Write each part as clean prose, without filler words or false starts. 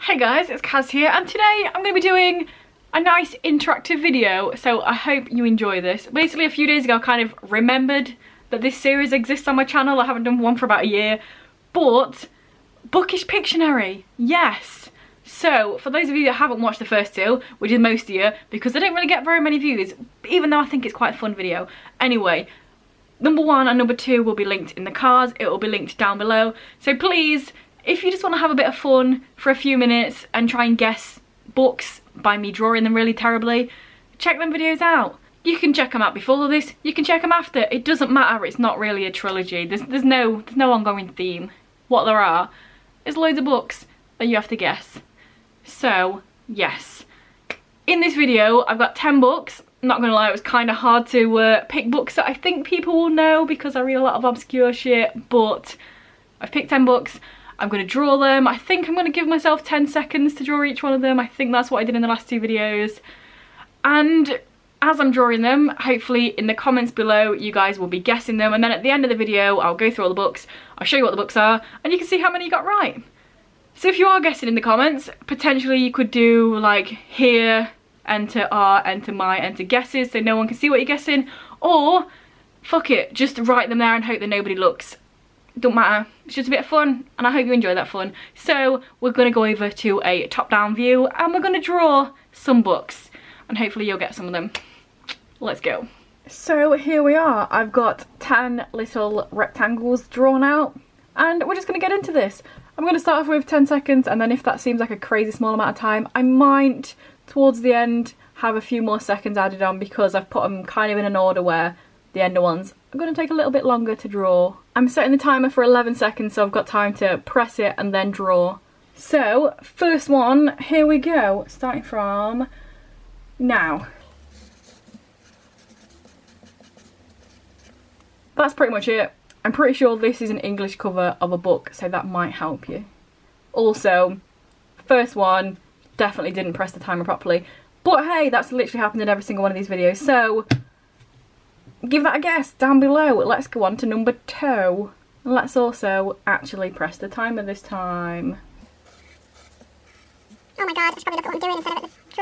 Hey guys, it's Kaz here, and today I'm going to be doing a nice interactive video, so I hope you enjoy this. Basically, a few days ago I kind of remembered that this series exists on my channel. I haven't done one for about a year, but Bookish Pictionary, yes! So, for those of you that haven't watched the first two, which is most of you, because they don't really get very many views, even though I think it's quite a fun video. Anyway, number 1 and number 2 will be linked in the cards, it will be linked down below, so please, if you just want to have a bit of fun for a few minutes and try and guess books by me drawing them really terribly, check them videos out. You can check them out before this, you can check them after. It doesn't matter, it's not really a trilogy. There's no ongoing theme. What there are is loads of books that you have to guess. So, yes. In this video, I've got 10 books. I'm not gonna lie, it was kind of hard to pick books that I think people will know because I read a lot of obscure shit, but I've picked 10 books. I'm going to draw them. I think I'm going to give myself 10 seconds to draw each one of them. I think that's what I did in the last 2 videos. And as I'm drawing them, hopefully in the comments below you guys will be guessing them, and then at the end of the video I'll go through all the books, I'll show you what the books are, and you can see how many you got right. So if you are guessing in the comments, potentially you could do like here, enter R, enter my, enter guesses, so no one can see what you're guessing, or fuck it, just write them there and hope that nobody looks. Don't matter, it's just a bit of fun and I hope you enjoy that fun. So we're going to go over to a top-down view and we're going to draw some books and hopefully you'll get some of them. Let's go. So here we are, I've got 10 little rectangles drawn out and we're just going to get into this. I'm going to start off with 10 seconds and then if that seems like a crazy small amount of time, I might towards the end have a few more seconds added on because I've put them kind of in an order where the ender ones are going to take a little bit longer to draw. I'm setting the timer for 11 seconds so I've got time to press it and then draw. So, first one, here we go, starting from now. That's pretty much it. I'm pretty sure this is an English cover of a book, so that might help you. Also, first one, definitely didn't press the timer properly, but hey, that's literally happened in every single one of these videos, so give that a guess down below. Let's go on to number 2. And let's also actually press the timer this time. Oh my god, I should probably look at what I'm doing instead of at the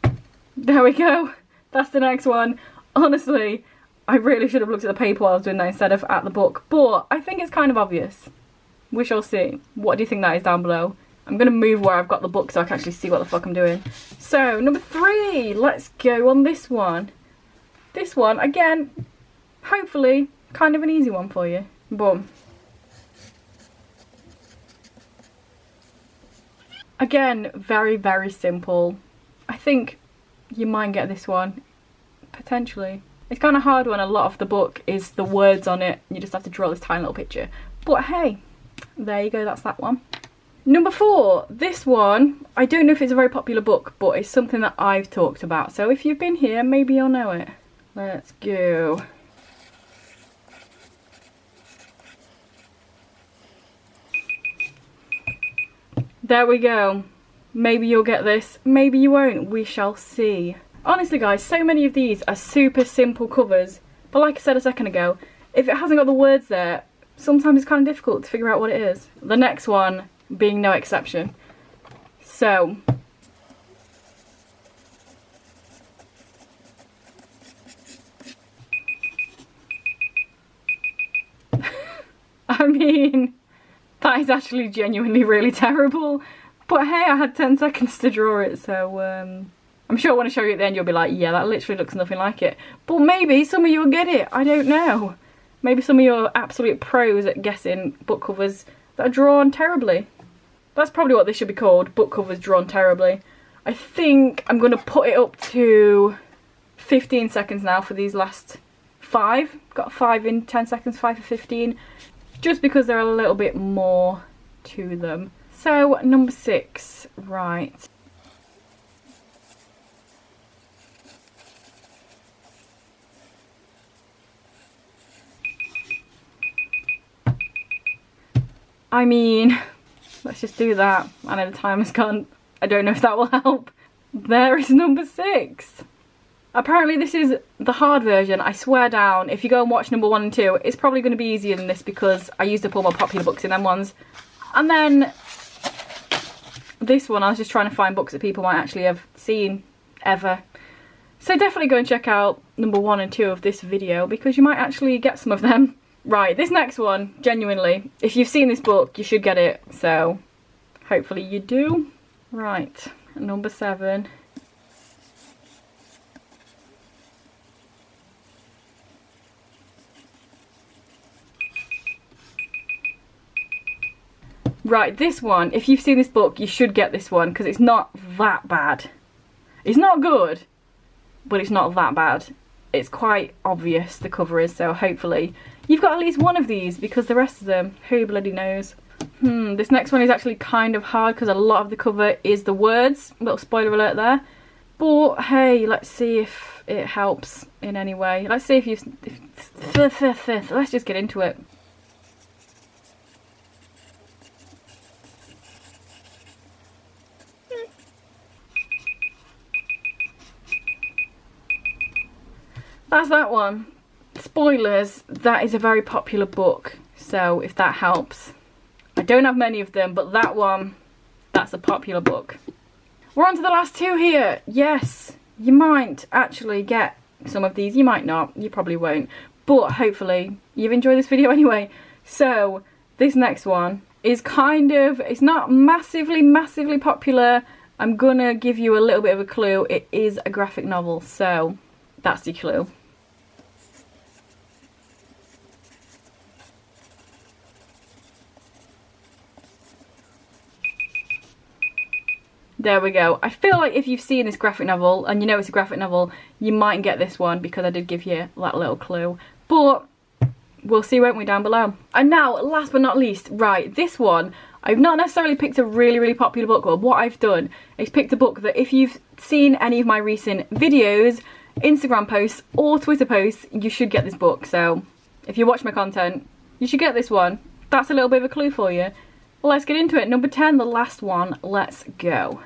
drawing. There we go. That's the next one. Honestly, I really should have looked at the paper while I was doing that instead of at the book. But I think it's kind of obvious. We shall see. What do you think that is down below? I'm going to move where I've got the book so I can actually see what the fuck I'm doing. So, number 3, let's go on this one. This one, again, hopefully, kind of an easy one for you. Boom. Again, very, very simple. I think you might get this one, potentially. It's kind of hard when a lot of the book is the words on it. You just have to draw this tiny little picture. But hey, there you go, that's that one. Number 4, this one, I don't know if it's a very popular book, but it's something that I've talked about. So if you've been here, maybe you'll know it. Let's go. There we go. Maybe you'll get this, maybe you won't, we shall see. Honestly guys, so many of these are super simple covers, but like I said a second ago, if it hasn't got the words there, sometimes it's kind of difficult to figure out what it is. The next one being no exception. So, I mean, that is actually genuinely really terrible. But hey, I had 10 seconds to draw it, so I'm sure when I show you at the end you'll be like, yeah, that literally looks nothing like it. But maybe some of you will get it, I don't know. Maybe some of you are absolute pros at guessing book covers that are drawn terribly. That's probably what this should be called, book covers drawn terribly. I think I'm going to put it up to 15 seconds now for these last 5. Got 5 in 10 seconds, 5 for 15. Just because there are a little bit more to them. So, number 6, right. I mean, let's just do that. I know the time has gone. I don't know if that will help. There is number 6. Apparently this is the hard version. I swear down, if you go and watch number 1 and 2, it's probably going to be easier than this because I used up all my popular books in them ones. And then this one, I was just trying to find books that people might actually have seen ever. So definitely go and check out number 1 and 2 of this video because you might actually get some of them. Right, this next one, genuinely, if you've seen this book, you should get it. So hopefully you do. Right, number 7. Right, this one, if you've seen this book, you should get this one because it's not that bad. It's not good, but it's not that bad. It's quite obvious, the cover is, so hopefully you've got at least one of these because the rest of them, who bloody knows. This next one is actually kind of hard because a lot of the cover is the words. Little spoiler alert there. But hey, let's see if it helps in any way. Let's see if you've... Let's just get into it. That's that one. Spoilers, that is a very popular book, so if that helps. I don't have many of them, but that one, that's a popular book. We're on to the last 2 here. Yes, you might actually get some of these. You might not, you probably won't. But hopefully you've enjoyed this video anyway. So this next one is kind of, it's not massively popular. I'm gonna give you a little bit of a clue. It is a graphic novel, so that's your clue. There we go. I feel like if you've seen this graphic novel and you know it's a graphic novel, you might get this one because I did give you that little clue. But we'll see, won't we, down below. And now, last but not least, right, this one, I've not necessarily picked a really popular book, but what I've done is picked a book that if you've seen any of my recent videos, Instagram posts or Twitter posts, you should get this book. So if you watch my content, you should get this one. That's a little bit of a clue for you. Let's get into it. Number 10, the last one. Let's go.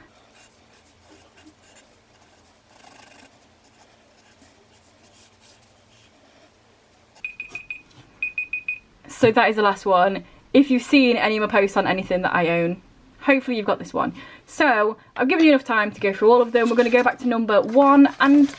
So that is the last one. If you've seen any of my posts on anything that I own, hopefully you've got this one. So I've given you enough time to go through all of them. We're going to go back to number 1 and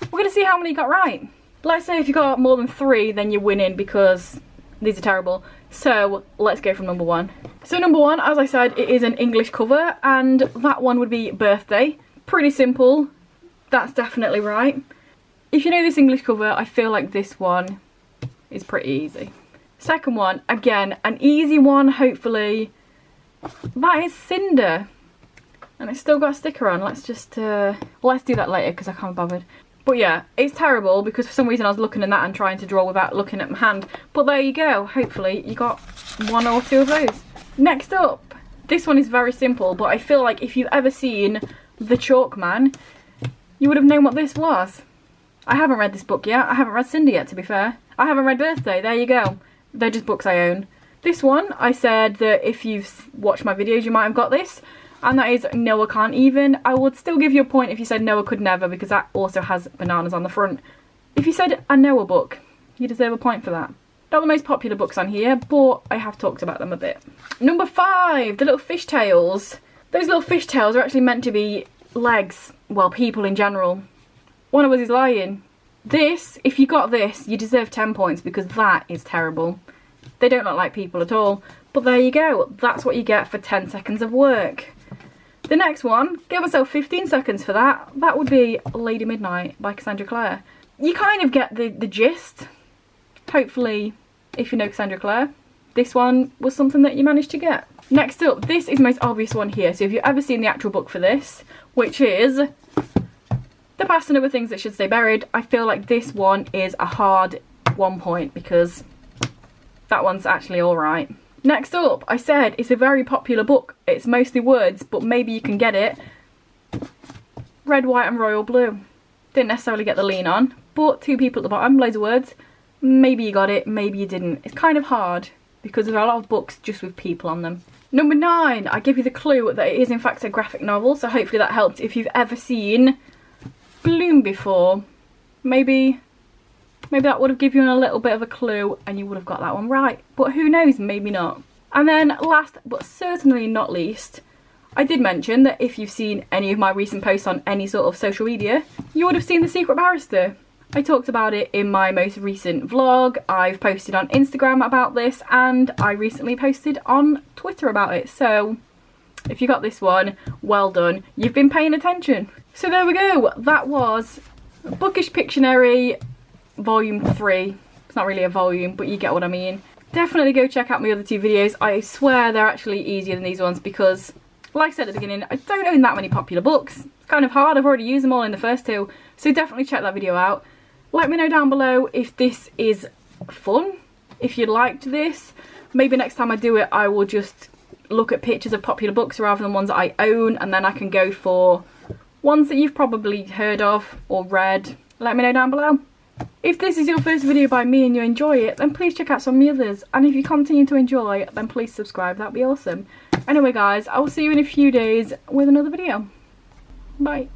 we're going to see how many you got right. Let's say if you got more than 3, then you're winning because these are terrible. So let's go from number 1. So number 1, as I said, it is an English cover and that one would be Birthday. Pretty simple. That's definitely right. If you know this English cover, I feel like this one is pretty easy. Second one, again, an easy one, hopefully. That is Cinder. And it's still got a sticker on. Let's just, let's do that later because I can't be bothered. But yeah, it's terrible because for some reason I was looking at that and trying to draw without looking at my hand. But there you go. Hopefully you got 1 or 2 of those. Next up, this one is very simple, but I feel like if you've ever seen The Chalk Man, you would have known what this was. I haven't read this book yet. I haven't read Cinder yet, to be fair. I haven't read Birthday. There you go. They're just books I own. This one, I said that if you've watched my videos, you might have got this. And that is Noah Can't Even. I would still give you a point if you said Noah Could Never because that also has bananas on the front. If you said a Noah book, you deserve a point for that. Not the most popular books on here, but I have talked about them a bit. Number 5, the little fishtails. Those little fishtails are actually meant to be legs. Well, people in general. One of us is lying. This, if you got this, you deserve 10 points because that is terrible. They don't look like people at all. But there you go. That's what you get for 10 seconds of work. The next one, give myself 15 seconds for that. That would be Lady Midnight by Cassandra Clare. You kind of get the gist. Hopefully, if you know Cassandra Clare, this one was something that you managed to get. Next up, this is the most obvious one here. So if you've ever seen the actual book for this, which is The Past and Other Things That Should Stay Buried, I feel like this one is a hard 1 point because that one's actually alright. Next up, I said it's a very popular book. It's mostly words, but maybe you can get it. Red, White and Royal Blue. Didn't necessarily get the lean on, but 2 people at the bottom, loads of words. Maybe you got it, maybe you didn't. It's kind of hard because there are a lot of books just with people on them. Number 9, I give you the clue that it is in fact a graphic novel, so hopefully that helped if you've ever seen balloon before, maybe that would have given you a little bit of a clue and you would have got that one right. But who knows, maybe not. And then last but certainly not least, I did mention that if you've seen any of my recent posts on any sort of social media, you would have seen The Secret Barrister. I talked about it in my most recent vlog, I've posted on Instagram about this, and I recently posted on Twitter about it. So if you got this one, well done, you've been paying attention. So there we go, that was Bookish Pictionary Volume 3. It's not really a volume, but you get what I mean. Definitely go check out my other 2 videos. I swear they're actually easier than these ones because, like I said at the beginning, I don't own that many popular books. It's kind of hard, I've already used them all in the first 2. So definitely check that video out. Let me know down below if this is fun, if you liked this. Maybe next time I do it, I will just look at pictures of popular books rather than ones that I own, and then I can go for ones that you've probably heard of or read. Let me know down below. If this is your first video by me and you enjoy it, then please check out some of the others. And if you continue to enjoy, then please subscribe, that'd be awesome. Anyway guys, I will see you in a few days with another video. Bye.